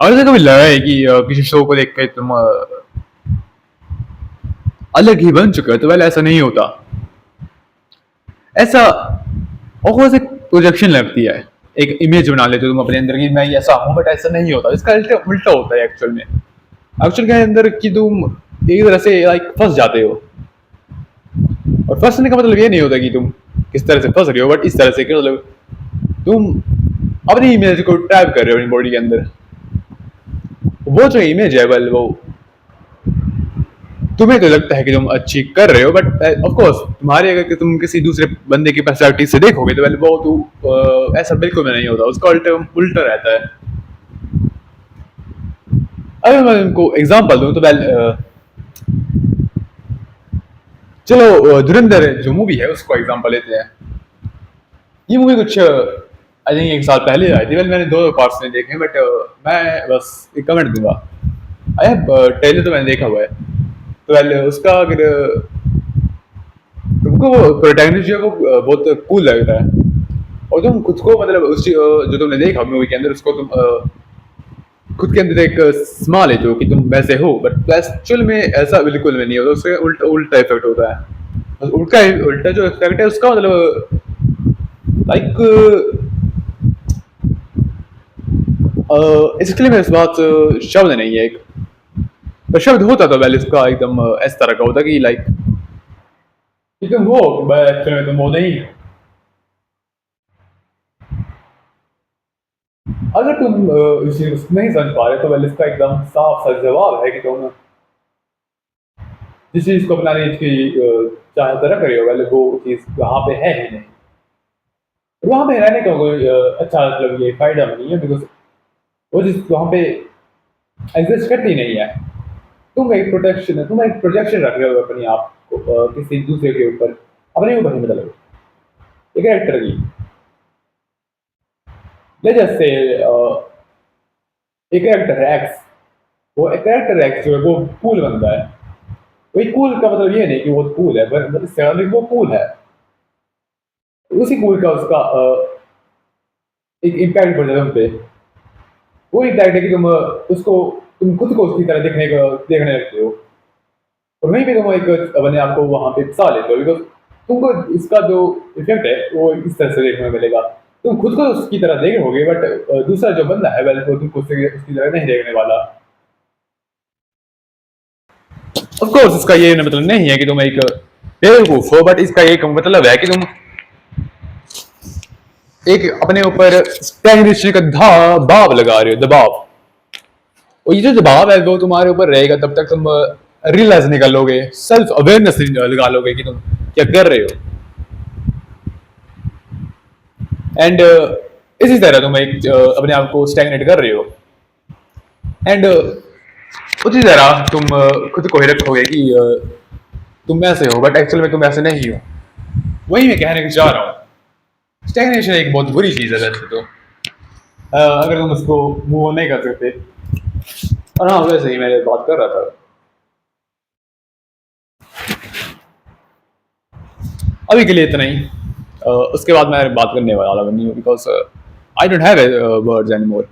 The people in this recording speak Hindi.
और ऐसा कभी लगा है कि किसी शो को देख के तुम अलग ही बन चुके हो? तो पहले ऐसा नहीं होता। ऐसा और एक प्रोजेक्शन लगती है, एक इमेज बना लेते हो तुम अपने अंदर की मैं ऐसा हूँ, बट ऐसा नहीं होता। इसका उल्टा उल्टा होता है एक्चुअल में। एक्चुअल के अंदर कि तुम एक तरह से लाइक फंस जाते हो। और फंसने का मतलब ये नहीं होता कि तुम किस तरह से फंस रहे हो, बट इस तरह से कि मतलब तुम अपनी इमेज को ट्रैप कर रहे हो अपनी बॉडी के अंदर। वो जो इमेज है वेल वो तुम्हें तो लगता है कि तुम अच्छी कर रहे हो, बट ऑफ कोर्स तुम्हारे अगर कि तुम किसी दूसरे बंदे की पर्सनैलिटी से देखोगे तो वेल वो तू ऐसा बिल्कुल भी नहीं होता। उसका उल्टा उल्टा रहता है। अगर मैं तुमको एग्जांपल दूं तो वेल चलो धुरंधर जो मूवी है उसको एग्जांपल लेते हैं। ये मूवी कुछ आई थिंक एक साल पहले आई थी। वेल मैंने दो पार्ट्स नहीं देखे, बट मैं बस एक कमेंट दूंगा। आई हैव ट्रेलर तो मैंने देखा हुआ है। तो वेल उसका अगर तुमको वो प्रोटैगनिस्ट जो है वो बहुत कूल लग रहा है, और तुम खुद को मतलब जो तुमने देखा मूवी के अंदर उसको तुम खुद के अंदर एक स्मा लेते हो कि तुम वैसे हो, बट एक्चुअल में ऐसा बिल्कुल में नहीं होता। उससे उल्टा उल्टा इफेक्ट होता है। उल्टा उल्टा जो इफेक्ट है उसका मतलब लाइक इसके लिए मेरे पास शब्द नहीं है एक। पर शब्द होता तो पहले इसका एकदम इस तरह का होता कि लाइक तुम हो, एक्चुअल में तुम हो नहीं। अगर तुम इस चीज को नहीं समझ पा रहे तो वेल इसका एकदम साफ सा जवाब है कि तुम जिस चीज को अपनाने की चाहे तरह करे हो वेल वो चीज वहां पे है ही नहीं। और वहां पे रहने का कोई अच्छा मतलब ये फायदा नहीं है, बिकॉज वो चीज वहां पे एग्जिस्ट करती नहीं है। तुम एक प्रोटेक्शन है, तुम एक प्रोजेक्शन रख रहे हो अपने आप को किसी दूसरे के ऊपर, अपने ऊपर नहीं मतलब एक कैरेक्टर की। जैसे एक कैरेक्टर है एक्स। वो एक कैरेक्टर एक्स जो है वो कूल बनता है। वही कूल का मतलब ये नहीं कि वो कूल है, पर इससे मतलब वो कूल है। उसी कूल का उसका एक इम्पैक्ट पड़ जाता है उन पे। वो इम्पैक्ट है कि तुम उसको तुम खुद को उसकी तरह देखने लगते हो। और वहीं पे तुम एक अपने आप को वहां पे फंसा लेते हो, बिकॉज तुमको इसका जो इफेक्ट है वो इस तरह से देखने को मिलेगा। तुम खुद को उसकी तरह देखोगे, बट दूसरा जो बंदा है वेल वो तुमको उसकी तरह नहीं देखने वाला। ऑफ कोर्स इसका ये मतलब नहीं है कि तुम एक बेवकूफ हो, बट इसका एक मतलब है कि तुम एक अपने ऊपर स्टैग्नेशन का दबाव लगा रहे हो, दबाव। और ये जो दबाव है वो तुम्हारे ऊपर रहेगा तब तक तुम रियलाइज नहीं कर लोगे, सेल्फ अवेयरनेस लगा लोगे कि तुम क्या कर रहे हो। एंड इसी तरह तुम एक अपने आप को स्टैग्नेट कर रहे हो। एंड उसी तरह तुम खुद को ही रखोगे कि तुम ऐसे हो, बट एक्चुअल में तुम ऐसे नहीं हो। वही मैं कहने को चाह रहा हूँ। स्टैग्नेशन एक बहुत बुरी चीज़ है वैसे तो, अगर तुम उसको मूव ऑन नहीं कर सकते। और हाँ वैसे ही मैं बात कर रहा था। अभी के लिए इतना ही। उसके बाद मैं बात करने वाला नहीं हूँ, because I don't have words any more.